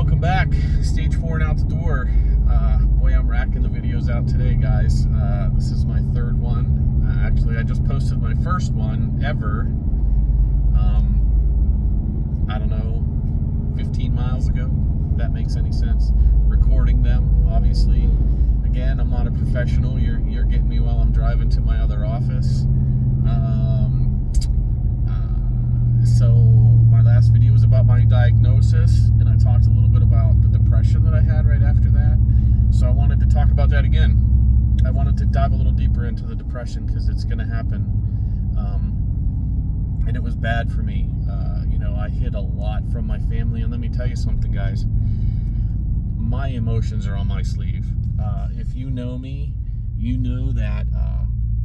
welcome back. Stage 4 and out the door. Boy, I'm racking the videos out today, guys. This is my third one. Actually, I just posted my first one ever. I don't know, 15 miles ago, if that makes any sense. Recording them, obviously. Again, I'm not a professional. You're getting me while I'm driving to my other office. So my last video was about my diagnosis, and I talked a little bit about the depression that I had right after that. So I wanted to talk about that again. I wanted to dive a little deeper into the depression because it's going to happen. And it was bad for me. I hid a lot from my family, and let me tell you something, guys. My emotions are on my sleeve. If you know me, you know that,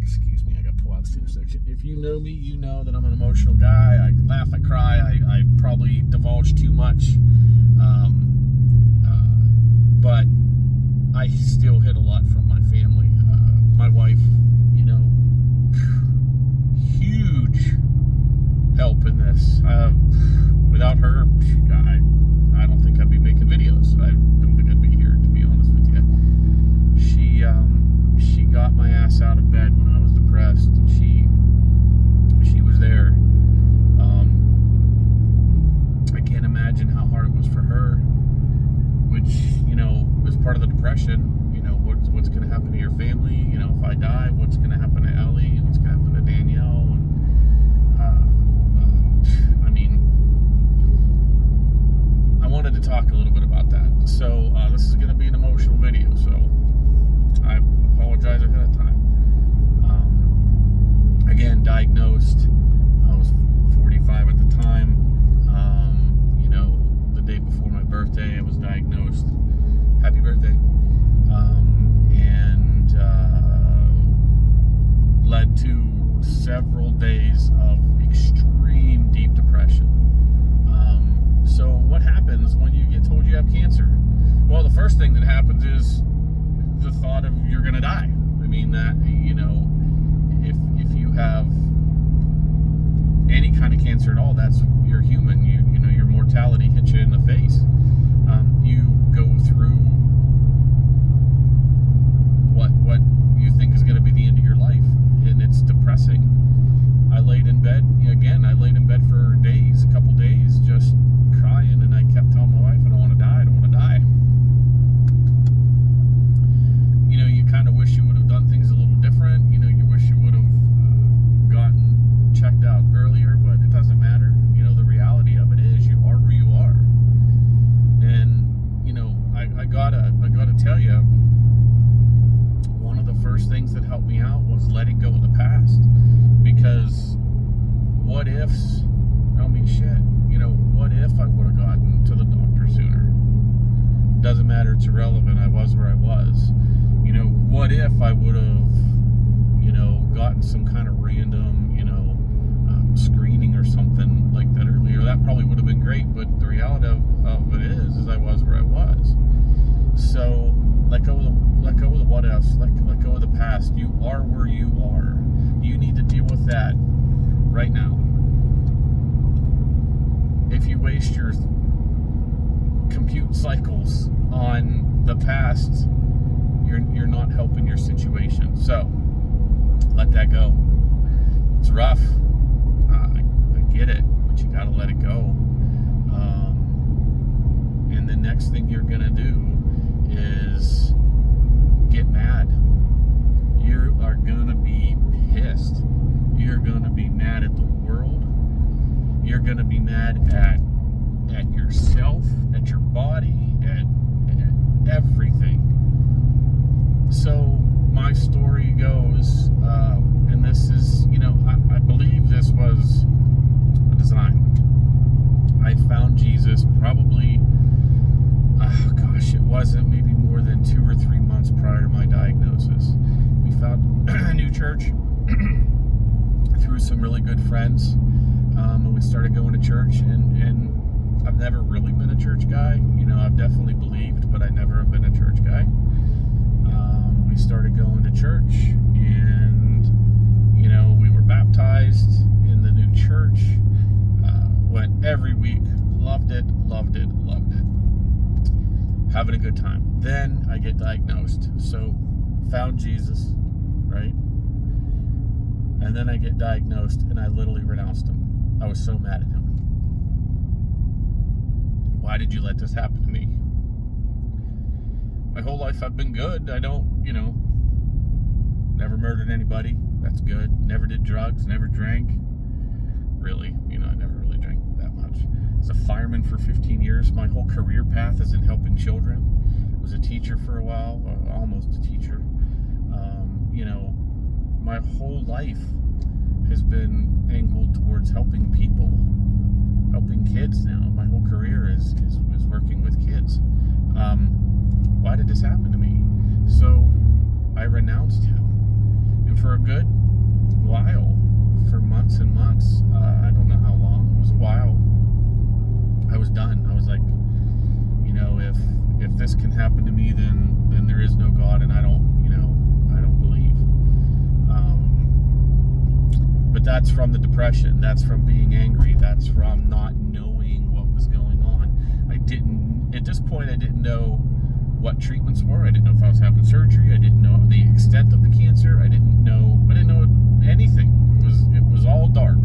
excuse me, I got to pull out this intersection. If you know me, you know that I'm an emotional guy. I laugh, I cry, I probably divulge too much. But I still hid a lot from my family. My wife, huge help in this. Without her, I don't think I'd be making videos. I don't think I'd be here, to be honest with you. She got my ass out of bed when I was depressed. She was there. I can't imagine how hard it was for her, which, was part of the depression. What's going to happen to your family? If I die, what's going to happen to Ellie? What's going to happen to Danielle? And I wanted to talk a little bit about that. So this is going to be an emotional video, so I apologize ahead of time. Again, diagnosed. I was 45 at the time. The day before my birthday, I was diagnosed. Happy birthday. And led to several days of extreme deep depression. So what happens when you get told you have cancer? Well, the first thing that happens is the thought of you're going to die. If you have any kind of cancer at all, you're human. Your mortality hits you in the face. You go through what you think is going to be the end of your life, and it's depressing. I laid in bed for days, a couple days, just crying, and I kept telling my wife, I don't want to die. You kind of wish you would have done things a little different. You wish you would have gotten checked out earlier, but it doesn't matter. The reality of it is you are where you are. And, I gotta tell you, one of the first things that helped me out was letting go of the past. Because what ifs don't mean shit. What if I would have gotten to the doctor sooner? Doesn't matter, it's irrelevant. I was where I was. What if I would have, gotten some kind of random, screening or something like that earlier? That probably would have been great, but the reality of it is I was where I was. So let go of the what ifs, let go of the past. You are where you are. You need to deal with that right now. If you waste your compute cycles on the past, you're not helping your situation. So let that go. It's rough. I get it, but you gotta let it go. And the next thing you're gonna do is get mad. You are gonna be pissed. You're gonna be mad at the world. You're gonna be mad at yourself, at your body, at everything. So my story goes, and this is, I believe this was a design. I found Jesus probably, it wasn't maybe more than 2 or 3 months prior to my diagnosis. We found a new church through some really good friends, and we started going to church, and I've never really been a church guy. I've definitely believed, but I never have been a church guy. We started going to church, and we were baptized in the new church. Went every week, loved it. having a good time. Then I get diagnosed. So, found Jesus, right? And then I get diagnosed, and I literally renounced him. I was so mad at him. Why did you let this happen to me? My whole life I've been good. I don't, never murdered anybody. That's good. Never did drugs. Never drank. Really, I never really drank that much. I was a fireman for 15 years. My whole career path is in helping children. I was a teacher for a while, almost a teacher. My whole life has been angled towards helping people, helping kids now. My whole career is working with kids. Why did this happen to me? So I renounced him. And for a good while, for months and months, I don't know how long, it was a while, I was done. I was like, if this can happen to me, then there is no God, and I don't believe. But that's from the depression. That's from being angry. That's from not knowing what was going on. At this point, I didn't know what treatments were. I didn't know if I was having surgery. I didn't know the extent of the cancer. I didn't know anything. It was all dark.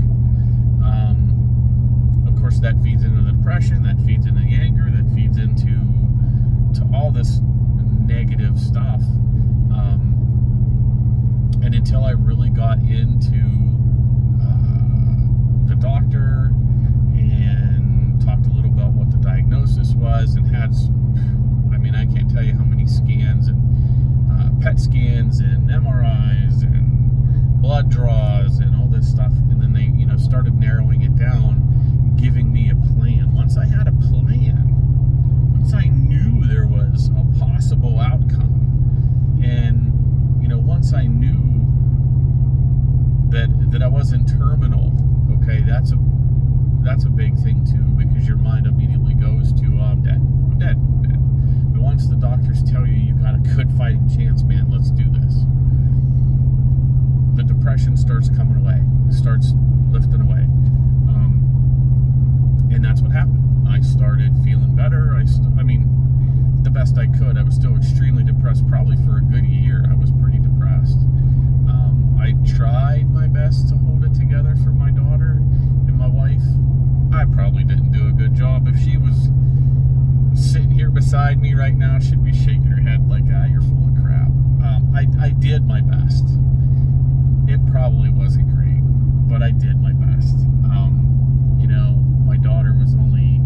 Of course, that feeds into the depression. That feeds into the anger. That feeds into all this negative stuff. And until I really got into the doctor and talked a little about what the diagnosis was, and had, I can't tell you how many scans and PET scans and MRIs and blood draws and all this stuff, and then they started narrowing it down, giving me a plan. Once I had a plan, once I knew there was a possible outcome, and once I knew that I wasn't terminal, okay, that's a big thing too, because your mind immediately goes to, I'm dead. But once the doctors tell you got a good fighting chance, man, let's do this, the depression starts coming away, starts lifting away, and that's what happened. I started feeling better. The best I could. I was still extremely depressed, probably for a good year. I was pretty depressed. I tried my best to hold it together for my daughter and my wife. I probably didn't do a good job. If she was sitting here beside me right now, she'd be shaking her head like, you're full of crap. I did my best. It probably wasn't great, but I did my best. My daughter was only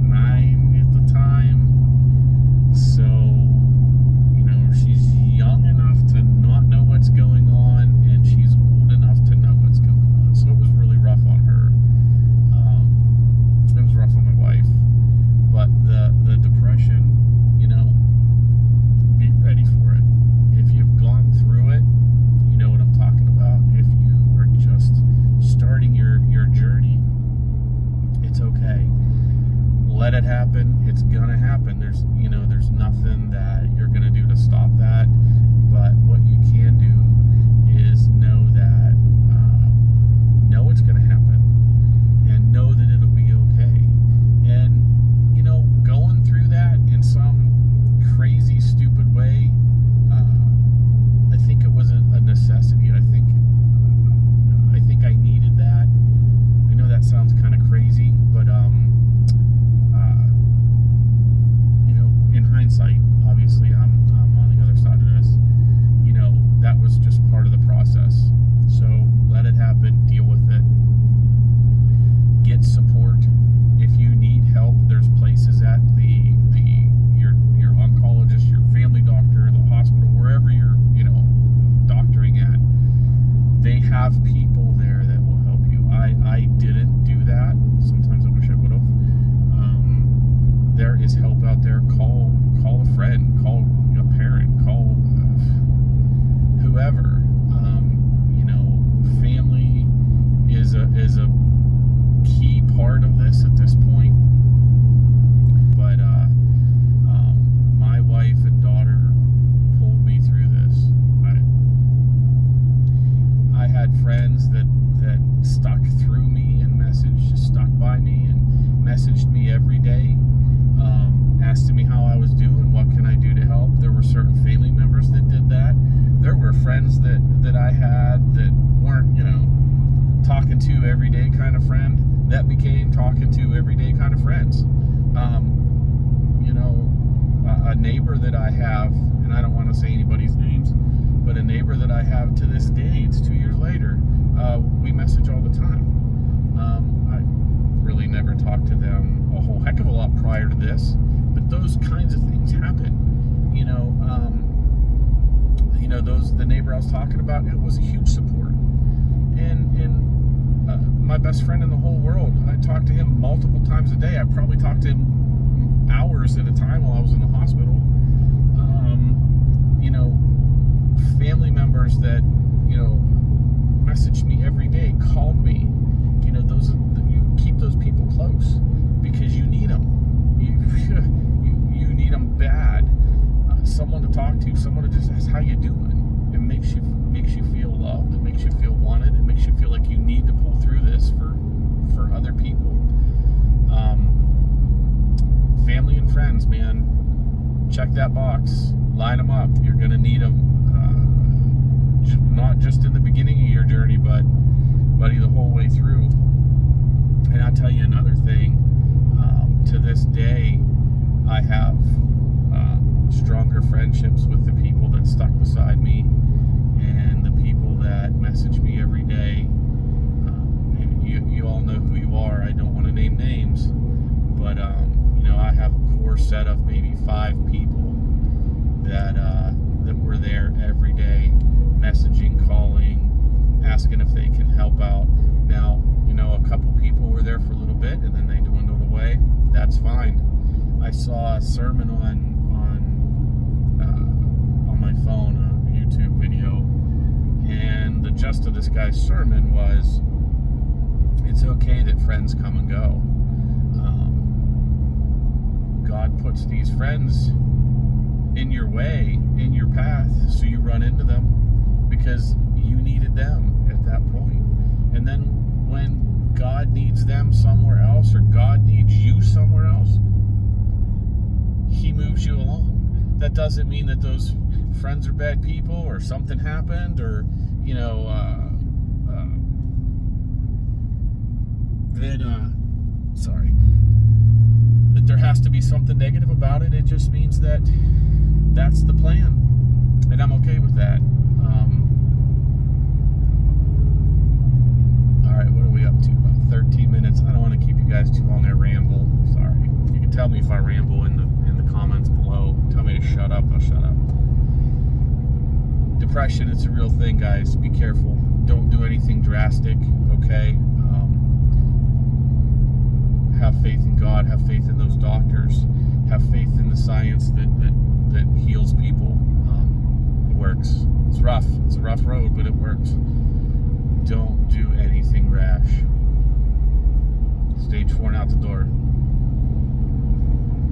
9 at the time, so she's young enough to not know what's going on, and she's old enough to know what's going on. So it was really rough on her. It was rough on my wife, but the depression, be ready for it. If you've gone through it, you know what I'm talking about. If you are just starting your journey, it's okay. Let it happen. It's gonna happen. There's nothing that you're gonna do to stop that. But what you can do is know that it's gonna happen, and know that it'll be okay. And going through that in some crazy, stupid way, I think it was a necessity. I think I needed that. I know that sounds kind of crazy, but in hindsight, obviously, I'm on the other side of this. That was just part of the process. So let it happen. Deal with it. Get support. If you need help, there's places at your oncologist, your family doctor, the hospital, wherever you're doctoring at. They have people there that will help you. I didn't do that. Sometimes I wish I would have. There is help out there. Call a friend. Call a parent. Call whoever. Family is a key part of this at this point. But my wife and daughter pulled me through this. I had friends that stuck through me and stuck by me and messaged me every day, asking me how I was doing, what can I do to help. There were certain family members that did that. There were friends that I had that weren't, talking to everyday kind of friend that became talking to everyday kind of friends. A neighbor that I have, and I don't want to say anybody's names, but a neighbor that I have to this day, it's 2 years later, we message all the time. I really never talked to them a whole heck of a lot prior to this, but those kinds of things happen. The neighbor I was talking about, it was a huge support. And my best friend in the whole world, I talked to him multiple times a day. I probably talked to him hours at a time while I was in the hospital. Family members that, messaged me every day, called me. You keep those people close because you need them. You need them bad. Someone to talk to, someone to just ask how you doing. It makes you feel loved. It makes you feel wanted. It makes you feel like you need to pull through this for other people. Family and friends, man, check that box. Line them up. You're gonna need them. Not just in the beginning of your journey, but buddy, the whole way through. And I'll tell you another thing. To this day, I have stronger friendships with the people that stuck beside me and the people that message me every day. And you all know who you are. I don't want to name names, but I have a core set of maybe 5 people that were there every day, messaging, calling, asking if they can help out. Now, a couple people were there for a little bit and then they dwindled away. That's fine. I saw a sermon on my phone, a YouTube video, and the gist of this guy's sermon was, it's okay that friends come and go. God puts these friends in your way, in your path, so you run into them because you needed them at that point. And then when God needs them somewhere else, or God needs you somewhere else, He moves you along. That doesn't mean that those friends are bad people, or something happened, or that there has to be something negative about it. It just means that that's the plan, and I'm okay with that. All right, what are we up to? About 13 minutes. I don't want to keep you guys too long. I ramble. Sorry. You can tell me if I ramble in the comments below. Tell me to shut up. I'll shut up. Depression, it's a real thing, guys. Be careful. Don't do anything drastic, okay? Have faith in God. Have faith in those doctors. Have faith in the science that heals people. It works. It's rough. It's a rough road, but it works. Don't do anything rash. Stage 4 and out the door.